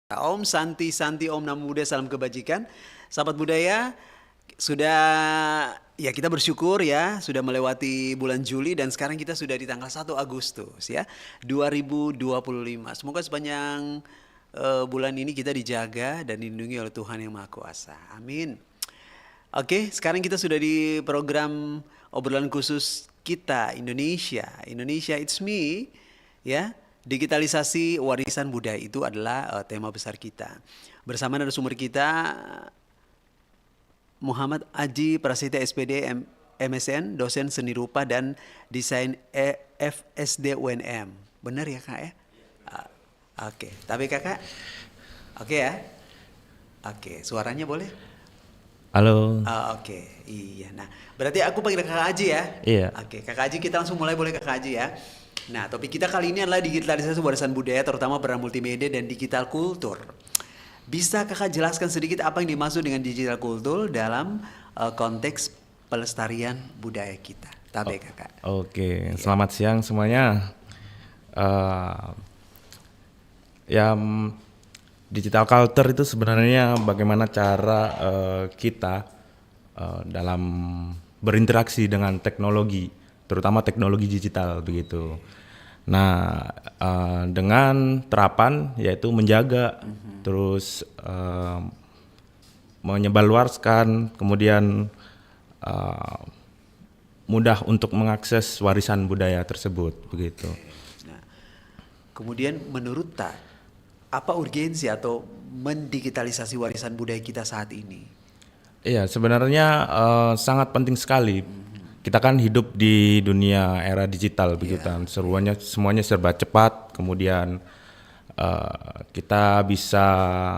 Om Santi Santi Om Namo Buddhaya Salam Kebajikan. Sahabat budaya, sudah ya kita bersyukur ya sudah melewati bulan Juli dan sekarang kita sudah di tanggal 1 Agustus ya 2025. Semoga sepanjang bulan ini kita dijaga dan dilindungi oleh Tuhan Yang Maha Kuasa. Amin. Oke, sekarang kita sudah di program obrolan khusus kita Indonesia. Indonesia It's Me ya. Digitalisasi warisan budaya itu adalah tema besar kita. Bersama narasumber kita Muhammad Aji Prasetya SPD MSN, dosen seni rupa dan desain FSD UNM. Benar ya Kak ya? Oke, tapi Kakak oke ya? Oke, suaranya boleh? Halo. Oke, iya. Nah, berarti aku panggil Kakak Aji ya? Iya. Oke, Kakak Aji kita langsung mulai boleh Kakak Aji ya? Nah, topik kita kali ini adalah digitalisasi warisan budaya terutama peran multimedia dan digital kultur. Bisa Kakak jelaskan sedikit apa yang dimaksud dengan digital kultur dalam konteks pelestarian budaya kita? Tabe Kakak. Oke, Iya. selamat siang semuanya. Eh, Digital culture itu sebenarnya bagaimana cara kita dalam berinteraksi dengan teknologi, terutama teknologi digital begitu. Nah, dengan terapan yaitu menjaga, terus menyebarluaskan, kemudian uh, mudah untuk mengakses warisan budaya tersebut begitu. Nah, kemudian menurut Tak, apa urgensi atau mendigitalisasi warisan budaya kita saat ini? Iya, sebenarnya sangat penting sekali. Kita kan hidup di dunia era digital begitu kan. Semuanya serba cepat, kemudian kita bisa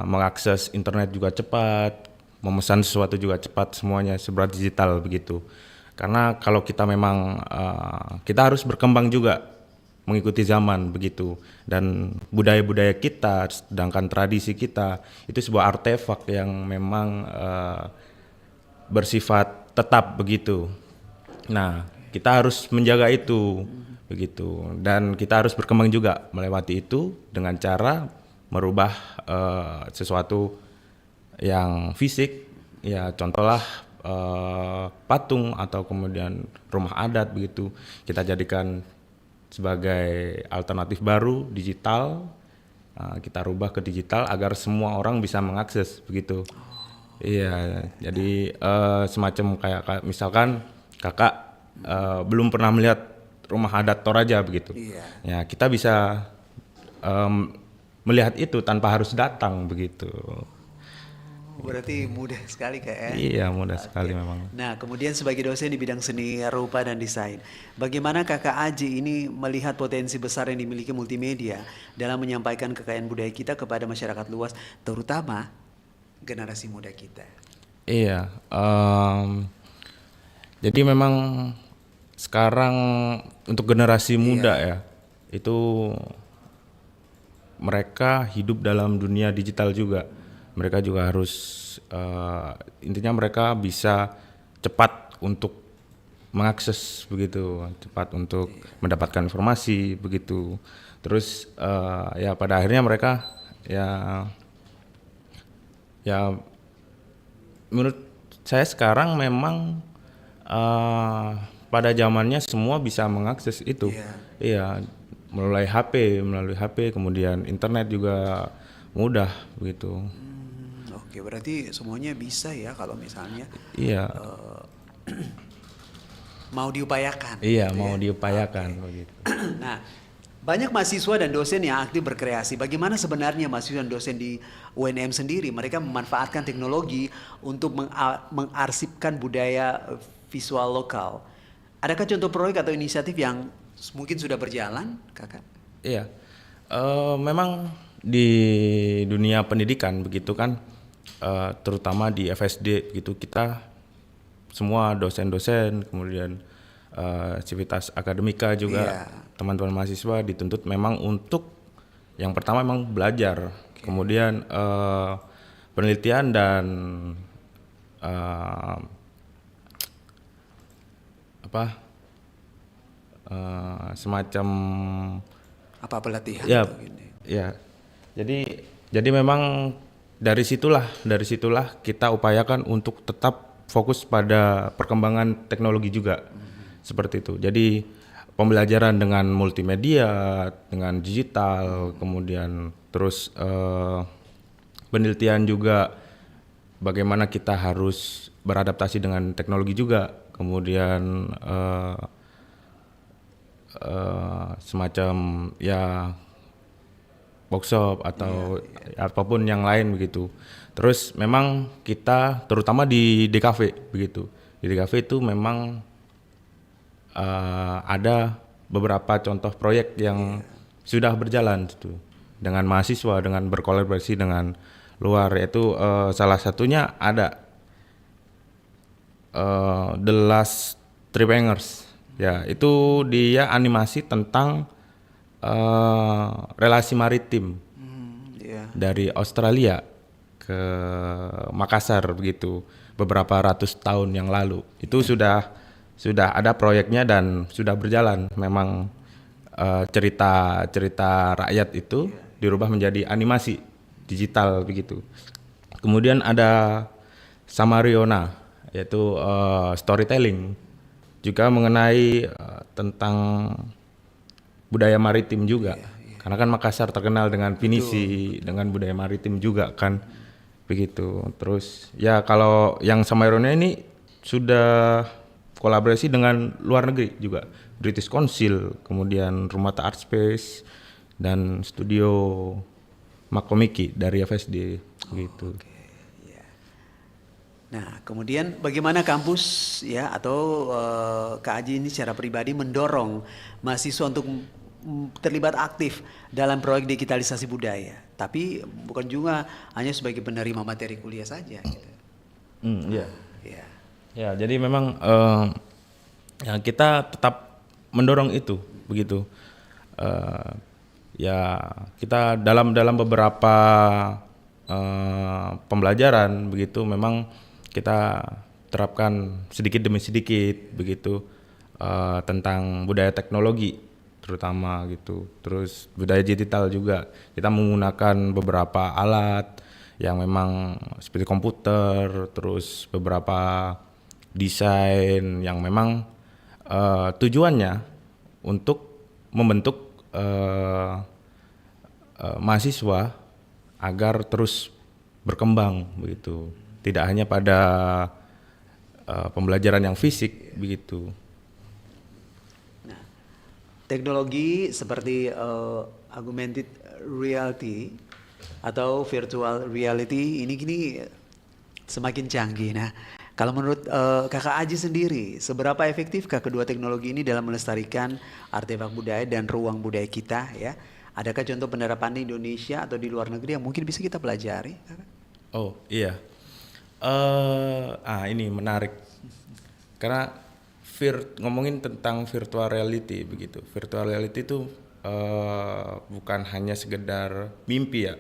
mengakses internet juga cepat, memesan sesuatu juga cepat, semuanya serba digital begitu. Karena kalau kita memang kita harus berkembang juga mengikuti zaman begitu, dan budaya-budaya kita, sedangkan tradisi kita itu sebuah artefak yang memang bersifat tetap begitu. Nah, kita harus menjaga itu begitu, dan kita harus berkembang juga melewati itu dengan cara merubah sesuatu yang fisik, ya contohlah patung atau kemudian rumah adat begitu kita jadikan sebagai alternatif baru digital. Kita rubah ke digital agar semua orang bisa mengakses begitu. Iya, jadi semacam kayak misalkan kakak belum pernah melihat rumah adat Toraja begitu. Iya. Ya, kita bisa melihat itu tanpa harus datang begitu. Berarti mudah sekali Kak ya? Iya, mudah Oke. sekali memang. Nah, kemudian sebagai dosen di bidang seni rupa dan desain, bagaimana Kakak Aji ini melihat potensi besar yang dimiliki multimedia dalam menyampaikan kekayaan budaya kita kepada masyarakat luas, terutama generasi muda kita? Iya, jadi memang sekarang untuk generasi muda ya, itu mereka hidup dalam dunia digital juga. Mereka juga harus intinya mereka bisa cepat untuk mengakses begitu, cepat untuk mendapatkan informasi begitu. Terus ya pada akhirnya mereka ya ya menurut saya sekarang memang pada zamannya semua bisa mengakses itu. Iya. Iya, melalui HP, kemudian internet juga mudah begitu. Oke, berarti semuanya bisa ya kalau misalnya Iya, eh, mau diupayakan iya gitu mau ya. diupayakan Oke. begitu. Nah, banyak mahasiswa dan dosen yang aktif berkreasi. Bagaimana sebenarnya mahasiswa dan dosen di UNM sendiri mereka memanfaatkan teknologi untuk mengarsipkan budaya visual lokal? Adakah contoh proyek atau inisiatif yang mungkin sudah berjalan, Kakak? Iya, memang di dunia pendidikan begitu kan, terutama di FSD gitu kita semua dosen-dosen, kemudian civitas akademika juga Iya. teman-teman mahasiswa dituntut memang untuk yang pertama memang belajar, kemudian penelitian dan eh, apa semacam Apa pelatihan ya atau gini? ya jadi Jadi memang dari situlah kita upayakan untuk tetap fokus pada perkembangan teknologi juga. Seperti itu. Jadi pembelajaran dengan multimedia, dengan digital, kemudian terus penelitian juga bagaimana kita harus beradaptasi dengan teknologi juga. Kemudian semacam ya workshop atau apapun yang lain begitu. Terus memang kita terutama di DKV begitu. Di DKV itu memang ada beberapa contoh proyek yang sudah berjalan gitu dengan mahasiswa, dengan berkolaborasi dengan luar, yaitu salah satunya ada The Last Tribangers. Ya, itu dia animasi tentang relasi maritim dari Australia ke Makassar begitu beberapa ratus tahun yang lalu. Itu sudah ada proyeknya dan sudah berjalan. Memang cerita rakyat itu dirubah menjadi animasi digital begitu. Kemudian ada Samariona, yaitu storytelling juga mengenai tentang budaya maritim juga. Karena kan Makassar terkenal dengan pinisi, dengan budaya maritim juga kan begitu. Terus ya kalau yang Samariona ini sudah kolaborasi dengan luar negeri juga, British Council, kemudian Rumata Art Space dan studio Makomiki dari FSD gitu. Nah, kemudian bagaimana kampus ya atau Kak Aji ini secara pribadi mendorong mahasiswa untuk terlibat aktif dalam proyek digitalisasi budaya, tapi bukan juga hanya sebagai penerima materi kuliah saja. Gitu. Iya. Ya. Ya, jadi memang ya kita tetap mendorong itu begitu. Ya kita dalam beberapa pembelajaran begitu memang kita terapkan sedikit demi sedikit begitu tentang budaya teknologi terutama gitu. Terus budaya digital juga kita menggunakan beberapa alat yang memang seperti komputer, terus beberapa desain yang memang tujuannya untuk membentuk mahasiswa agar terus berkembang begitu. Tidak hanya pada pembelajaran yang fisik begitu. Nah, teknologi seperti augmented reality atau virtual reality ini kini semakin canggih. Nah, kalau menurut Kakak Aji sendiri, seberapa efektifkah kedua teknologi ini dalam melestarikan artefak budaya dan ruang budaya kita ya? Adakah contoh penerapan di Indonesia atau di luar negeri yang mungkin bisa kita pelajari? Oh iya, ini menarik karena ngomongin tentang virtual reality begitu. Virtual reality itu bukan hanya sekedar mimpi ya.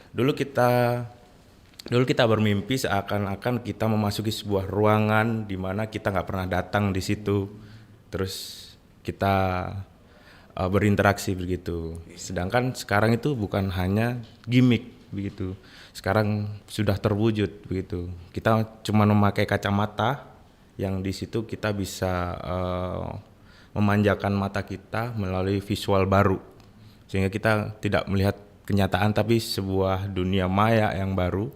Dulu kita bermimpi seakan-akan kita memasuki sebuah ruangan di mana kita nggak pernah datang di situ, terus kita berinteraksi begitu. Sedangkan sekarang itu bukan hanya gimmick begitu. Sekarang sudah terwujud begitu. Kita cuma memakai kacamata yang di situ kita bisa memanjakan mata kita melalui visual baru. Sehingga kita tidak melihat kenyataan tapi sebuah dunia maya yang baru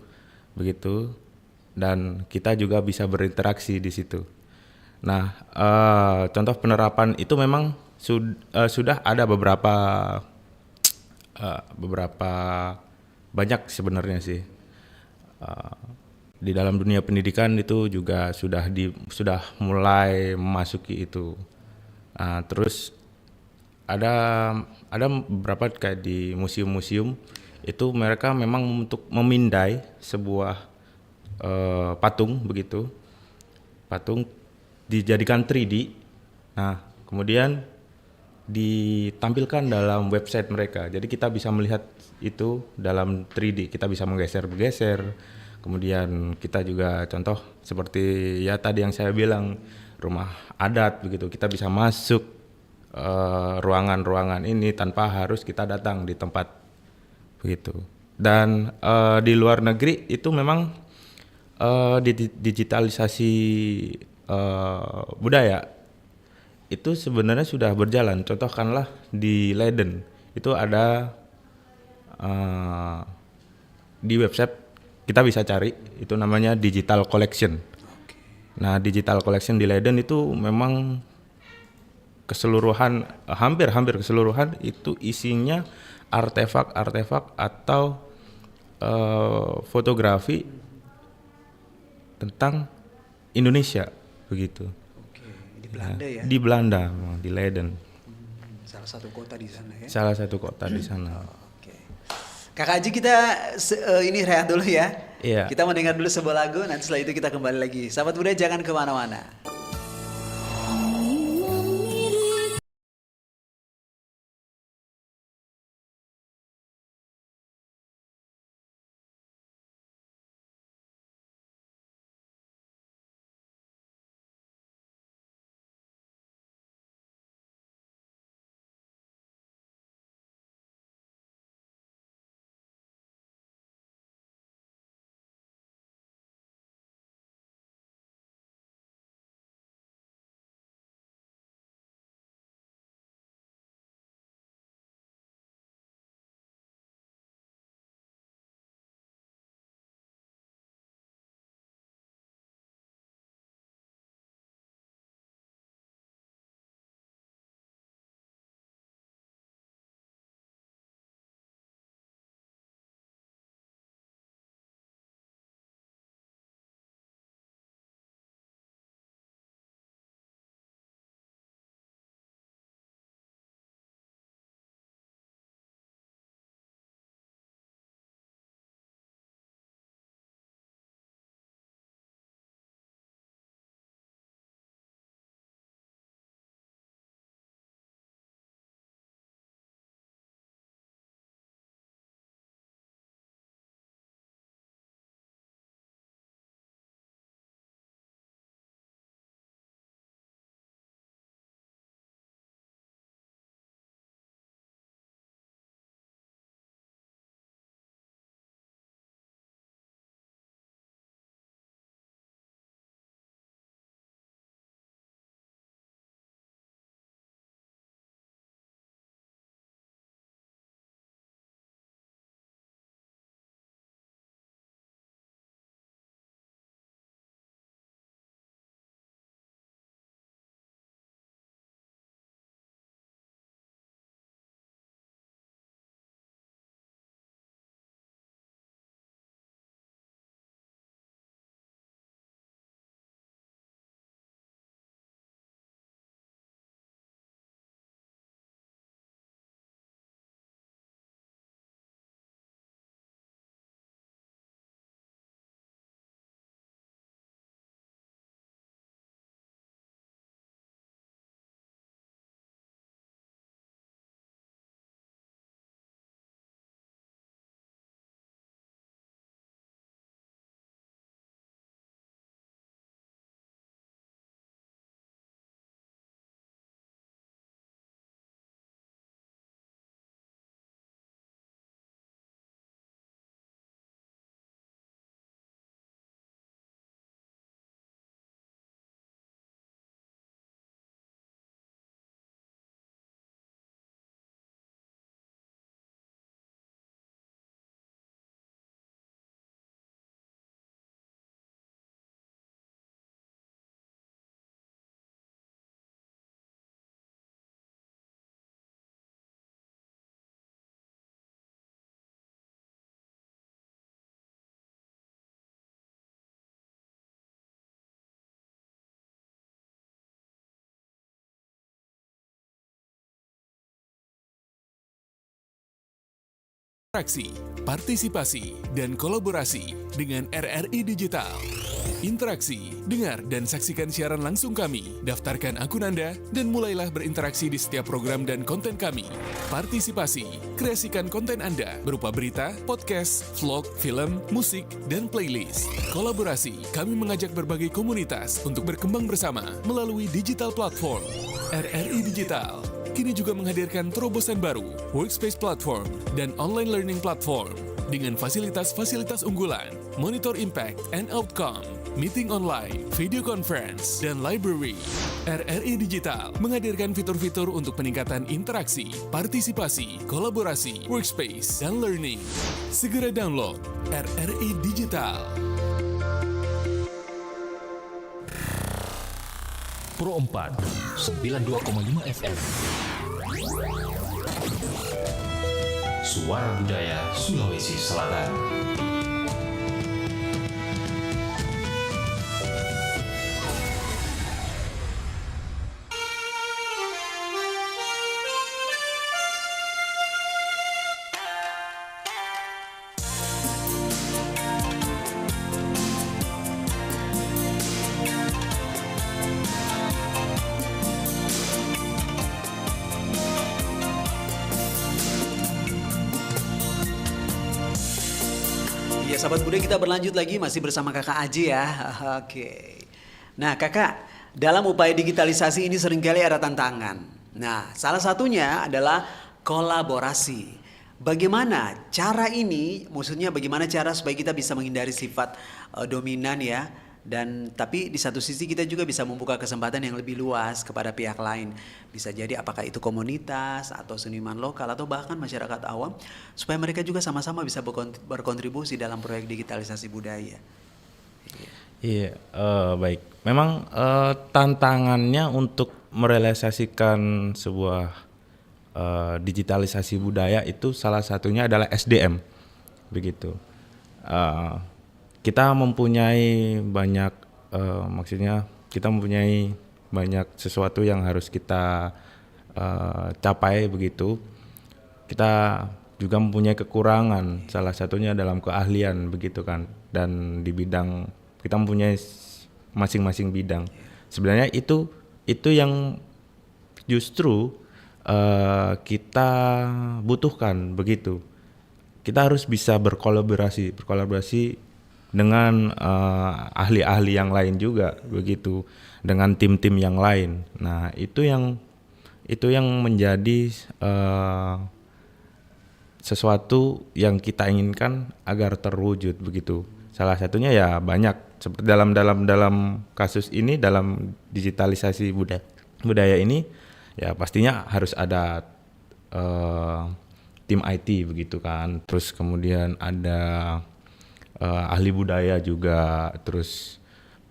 begitu, dan kita juga bisa berinteraksi di situ. Nah, contoh penerapan itu memang sudah ada beberapa banyak sebenarnya sih. Di dalam dunia pendidikan itu juga sudah mulai memasuki itu. Nah, terus ada beberapa kayak di museum-museum itu mereka memang untuk memindai sebuah patung begitu. Patung dijadikan 3D. Nah, kemudian ditampilkan dalam website mereka. Jadi kita bisa melihat itu dalam 3D. Kita bisa menggeser-geser. Kemudian kita juga contoh seperti ya tadi yang saya bilang rumah adat begitu. Kita bisa masuk ruangan-ruangan ini tanpa harus kita datang di tempat begitu. Dan di luar negeri itu memang digitalisasi budaya itu sebenarnya sudah berjalan. Contohkanlah di Leiden itu ada di website kita bisa cari, itu namanya Digital Collection. Nah, Digital Collection di Leiden itu memang keseluruhan, hampir keseluruhan itu isinya artefak-artefak atau fotografi tentang Indonesia begitu. Oke, di Belanda ya. Di Belanda, di Leiden. Salah satu kota di sana ya. Salah satu kota di sana. Oke. Kakak Haji, kita ini rehat dulu ya. Iya. Kita mau dengar dulu sebuah lagu, nanti setelah itu kita kembali lagi. Sahabat Budaya jangan kemana-mana. Interaksi, partisipasi, dan kolaborasi dengan RRI Digital. Interaksi, dengar dan saksikan siaran langsung kami, daftarkan akun Anda, dan mulailah berinteraksi di setiap program dan konten kami. Partisipasi, kreasikan konten Anda berupa berita, podcast, vlog, film, musik, dan playlist. Kolaborasi, kami mengajak berbagai komunitas untuk berkembang bersama melalui digital platform. RRI Digital kini juga menghadirkan terobosan baru, workspace platform, dan online learning platform. dengan fasilitas-fasilitas unggulan, monitor impact and outcome, meeting online, video conference, dan library. RRI Digital menghadirkan fitur-fitur untuk peningkatan interaksi, partisipasi, kolaborasi, workspace, dan learning. Segera download RRI Digital. Pro 4 92,5 FM. Suara Budaya Sulawesi Selatan. Ya sahabat budaya, kita berlanjut lagi masih bersama Kakak Aji ya. Oke. Nah Kakak, dalam upaya digitalisasi ini seringkali ada tantangan. Nah salah satunya adalah kolaborasi. Bagaimana cara ini, maksudnya bagaimana cara supaya kita bisa menghindari sifat dominan ya. Dan tapi di satu sisi kita juga bisa membuka kesempatan yang lebih luas kepada pihak lain. Bisa jadi apakah itu komunitas atau seniman lokal atau bahkan masyarakat awam, supaya mereka juga sama-sama bisa berkontribusi dalam proyek digitalisasi budaya. Iya, baik. Memang tantangannya untuk merealisasikan sebuah digitalisasi budaya itu salah satunya adalah SDM, begitu. Kita mempunyai banyak, maksudnya kita mempunyai banyak sesuatu yang harus kita capai, begitu. Kita juga mempunyai kekurangan, salah satunya dalam keahlian, begitu kan. Dan di bidang kita mempunyai masing-masing bidang. Sebenarnya itu yang justru kita butuhkan, begitu. Kita harus bisa berkolaborasi dengan ahli-ahli yang lain juga, begitu, dengan tim-tim yang lain. Nah itu yang menjadi sesuatu yang kita inginkan agar terwujud, begitu. Salah satunya ya banyak seperti dalam kasus ini, dalam digitalisasi budaya ini ya pastinya harus ada tim IT, begitu kan. Terus kemudian ada ahli budaya juga, terus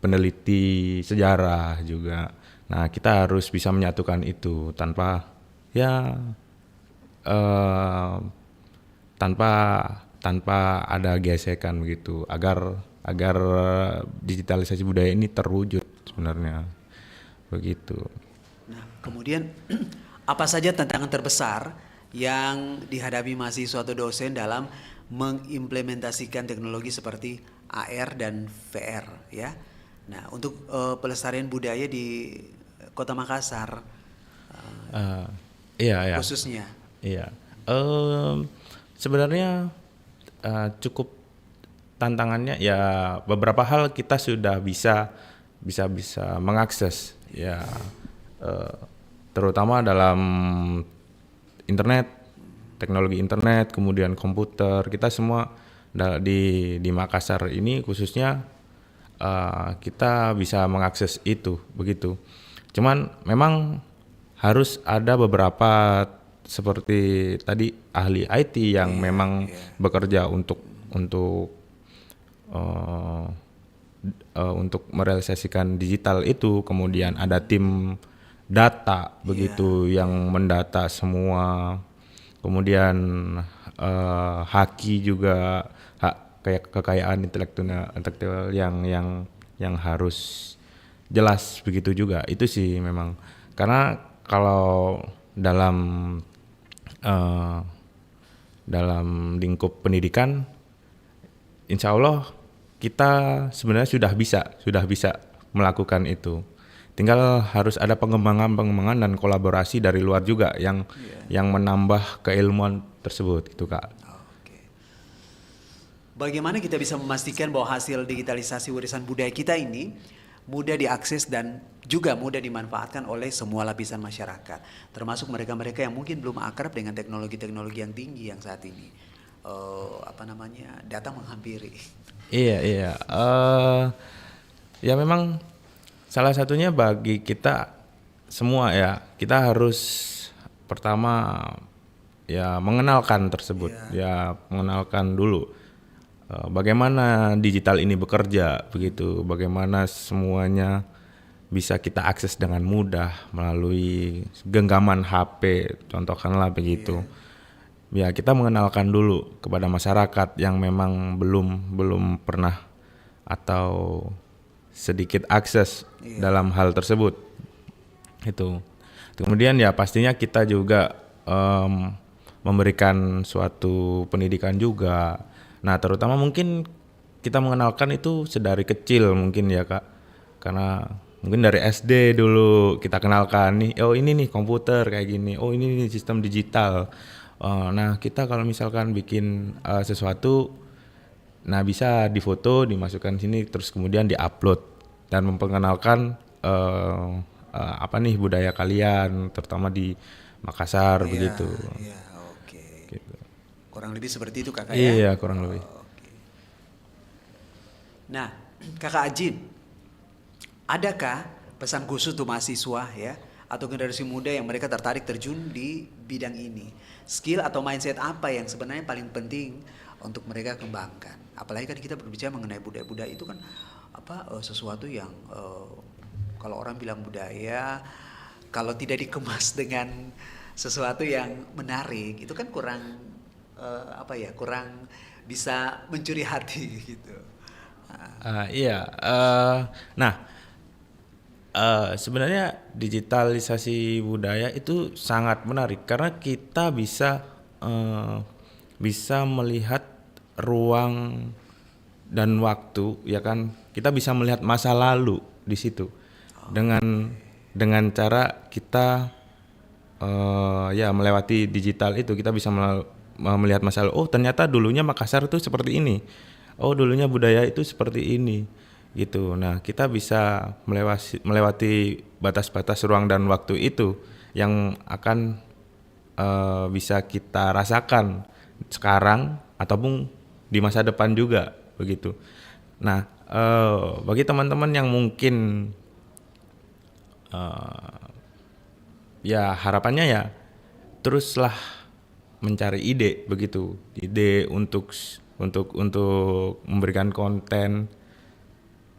peneliti sejarah juga. Nah kita harus bisa menyatukan itu tanpa ada gesekan, begitu, agar digitalisasi budaya ini terwujud sebenarnya, begitu. Nah kemudian apa saja tantangan terbesar yang dihadapi mahasiswa atau dosen dalam mengimplementasikan teknologi seperti AR dan VR ya. Nah, untuk pelestarian budaya di Kota Makassar iya. khususnya. Iya. Sebenarnya cukup tantangannya ya beberapa hal kita sudah bisa mengakses ya, terutama dalam internet, teknologi internet, kemudian komputer. Kita semua di Makassar ini khususnya kita bisa mengakses itu, begitu. Cuman memang harus ada beberapa seperti tadi ahli IT yang memang bekerja untuk merealisasikan digital itu. Kemudian ada tim data, begitu, yang mendata semua. Kemudian haki juga, kayak kekayaan intelektual yang harus jelas, begitu juga. Itu sih memang, karena kalau dalam lingkup pendidikan, insya Allah kita sebenarnya sudah bisa melakukan itu. Tinggal harus ada pengembangan dan kolaborasi dari luar juga yang menambah keilmuan tersebut, gitu Kak. Oke. Bagaimana kita bisa memastikan bahwa hasil digitalisasi warisan budaya kita ini mudah diakses dan juga mudah dimanfaatkan oleh semua lapisan masyarakat, termasuk mereka-mereka yang mungkin belum akrab dengan teknologi-teknologi yang tinggi yang saat ini. apa namanya, datang menghampiri. Iya, iya. Ya memang salah satunya bagi kita semua ya, kita harus pertama ya mengenalkan tersebut, ya mengenalkan dulu bagaimana digital ini bekerja begitu, bagaimana semuanya bisa kita akses dengan mudah melalui genggaman HP, contohkanlah begitu. Ya kita mengenalkan dulu kepada masyarakat yang memang belum belum pernah atau sedikit akses dalam hal tersebut itu. Kemudian ya pastinya kita juga memberikan suatu pendidikan juga. Nah terutama mungkin kita mengenalkan itu sedari kecil mungkin ya Kak, karena mungkin dari SD dulu kita kenalkan nih, oh ini nih komputer kayak gini, oh ini nih sistem digital. Nah kita kalau misalkan bikin sesuatu, nah bisa difoto, dimasukkan sini, terus kemudian diupload dan memperkenalkan apa nih budaya kalian, terutama di Makassar Iya, begitu. iya, oke. Gitu. Kurang lebih seperti itu kakak ya. Iya kurang lebih. Oke. Nah, kakak Ajin, adakah pesan khusus untuk mahasiswa ya atau generasi muda yang mereka tertarik terjun di bidang ini? Skill atau mindset apa yang sebenarnya paling penting untuk mereka kembangkan? Apalagi kan kita berbicara mengenai budaya-budaya itu kan sesuatu yang kalau orang bilang budaya, kalau tidak dikemas dengan sesuatu yang menarik itu kan kurang kurang bisa mencuri hati gitu. Iya. Nah, sebenarnya digitalisasi budaya itu sangat menarik karena kita bisa melihat ruang dan waktu, ya kan? Kita bisa melihat masa lalu di situ dengan cara kita ya melewati digital itu kita bisa melihat masa lalu. Oh ternyata dulunya Makassar itu seperti ini. Oh dulunya budaya itu seperti ini gitu. Nah kita bisa melewati batas-batas ruang dan waktu itu yang akan bisa kita rasakan sekarang ataupun di masa depan juga begitu. Nah bagi teman-teman yang mungkin ya harapannya ya teruslah mencari ide begitu, ide untuk memberikan konten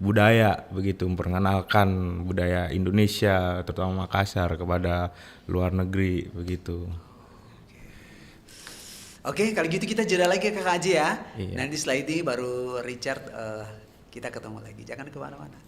budaya begitu, memperkenalkan budaya Indonesia terutama Makassar kepada luar negeri begitu. Oke, kalau gitu kita jeda lagi kakak Aji ya. Iya. Nanti setelah ini baru Richard kita ketemu lagi. Jangan kemana-mana.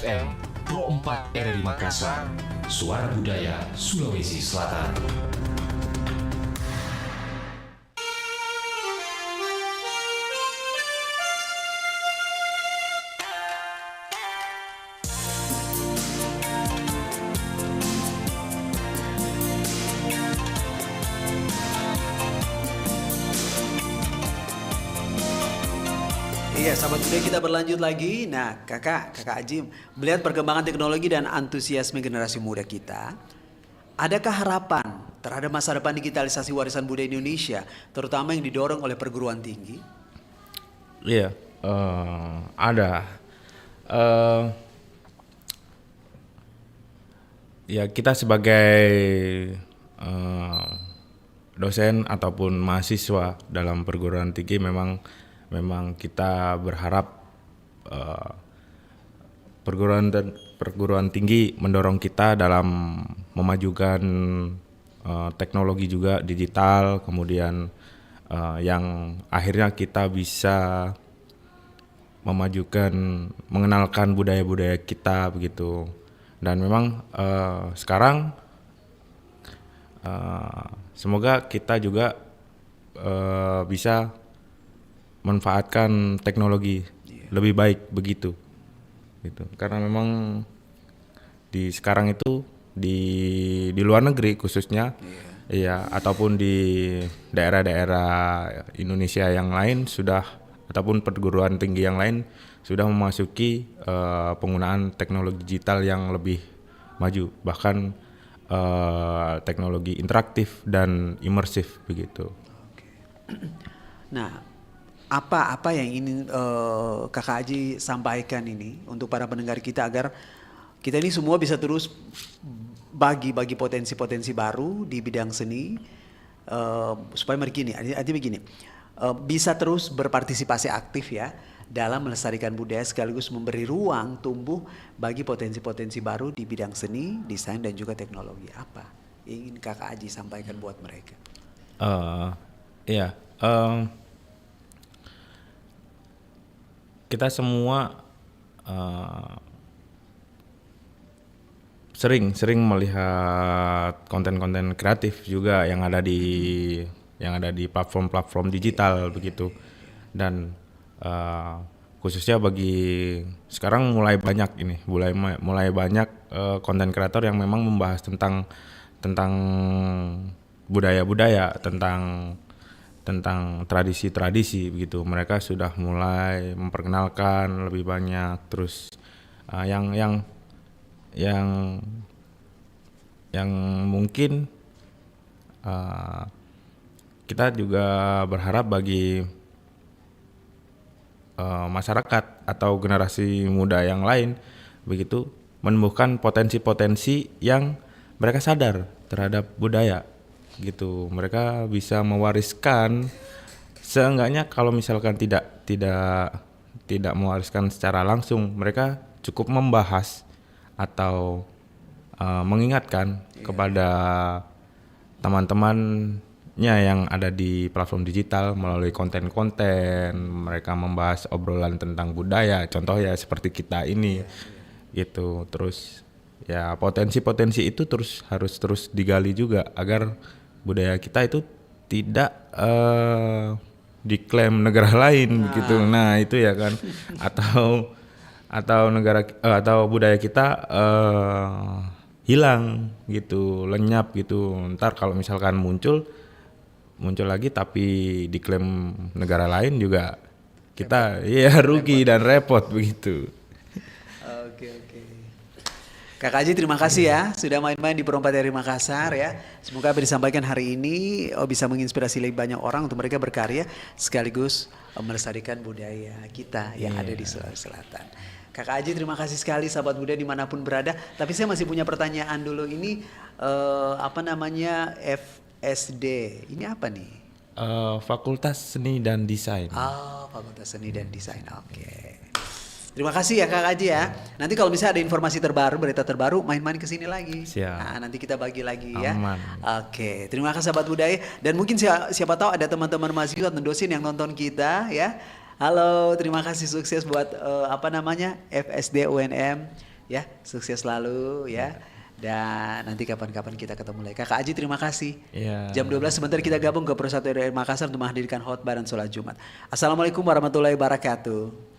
FM Pro 4 RRI Makassar. Suara Budaya Sulawesi Selatan. Iya, sahabat budaya, kita berlanjut lagi. Nah, kakak Ajim, melihat perkembangan teknologi dan antusiasme generasi muda kita, adakah harapan terhadap masa depan digitalisasi warisan budaya Indonesia, terutama yang didorong oleh perguruan tinggi? Iya, ada. Ya, kita sebagai dosen ataupun mahasiswa dalam perguruan tinggi memang kita berharap perguruan tinggi mendorong kita dalam memajukan teknologi juga digital, kemudian yang akhirnya kita bisa mengenalkan budaya-budaya kita begitu. Dan memang sekarang semoga kita juga bisa manfaatkan teknologi lebih baik begitu gitu. Karena memang di sekarang itu di luar negeri khususnya ya, ataupun di daerah-daerah Indonesia yang lain sudah, ataupun perguruan tinggi yang lain sudah memasuki penggunaan teknologi digital yang lebih maju, bahkan teknologi interaktif dan imersif begitu. Nah, apa yang ingin Kakak Aji sampaikan ini untuk para pendengar kita agar kita ini semua bisa terus bagi potensi-potensi baru di bidang seni, supaya begini, bisa terus berpartisipasi aktif ya dalam melestarikan budaya sekaligus memberi ruang tumbuh bagi potensi-potensi baru di bidang seni, desain dan juga teknologi. Apa ingin Kakak Aji sampaikan buat mereka? Kita semua sering melihat konten-konten kreatif juga yang ada di platform-platform digital begitu. Dan khususnya bagi sekarang mulai banyak konten kreator yang memang membahas tentang budaya-budaya, tentang tradisi-tradisi begitu. Mereka sudah mulai memperkenalkan lebih banyak, terus yang mungkin kita juga berharap bagi masyarakat atau generasi muda yang lain begitu menumbuhkan potensi-potensi yang mereka sadar terhadap budaya gitu. Mereka bisa mewariskan, seenggaknya kalau misalkan tidak mewariskan secara langsung, mereka cukup membahas atau mengingatkan kepada teman-temannya yang ada di platform digital melalui konten-konten. Mereka membahas obrolan tentang budaya, contoh ya seperti kita ini gitu. Terus ya potensi-potensi itu harus terus digali juga agar budaya kita itu tidak diklaim negara lain gitu. Nah, itu ya kan. Atau negara atau budaya kita hilang gitu, lenyap gitu. Ntar kalau misalkan muncul lagi tapi diklaim negara lain juga kita rugi dan repot begitu. Oke. Kakak Aji, terima kasih ya sudah main-main di Pro 4 RRI Makassar ya. Semoga apa yang disampaikan hari ini bisa menginspirasi lebih banyak orang untuk mereka berkarya sekaligus melestarikan budaya kita yang ada di Sulawesi Selatan. Kakak Aji, terima kasih sekali sahabat budaya dimanapun berada. Tapi saya masih punya pertanyaan dulu. Ini FSD, ini apa nih? Fakultas Seni dan Desain. Fakultas Seni dan Desain, oke. Terima kasih ya Kak Aji ya. Nanti kalau misalnya ada informasi terbaru, berita terbaru, main-main ke sini lagi. Siap. Nah, nanti kita bagi lagi ya. Aman. Oke, terima kasih sahabat budaya. Dan mungkin siapa tahu ada teman-teman mahasiswa dan dosen yang nonton kita ya. Halo, terima kasih, sukses buat FSD UNM ya. Sukses selalu ya. Dan nanti kapan-kapan kita ketemu lagi. Kakak Aji terima kasih. Iya. Jam 12 sebentar kita gabung ke Persatu RRI Makassar untuk menghadirkan khotbah dan sholat Jumat. Assalamualaikum warahmatullahi wabarakatuh.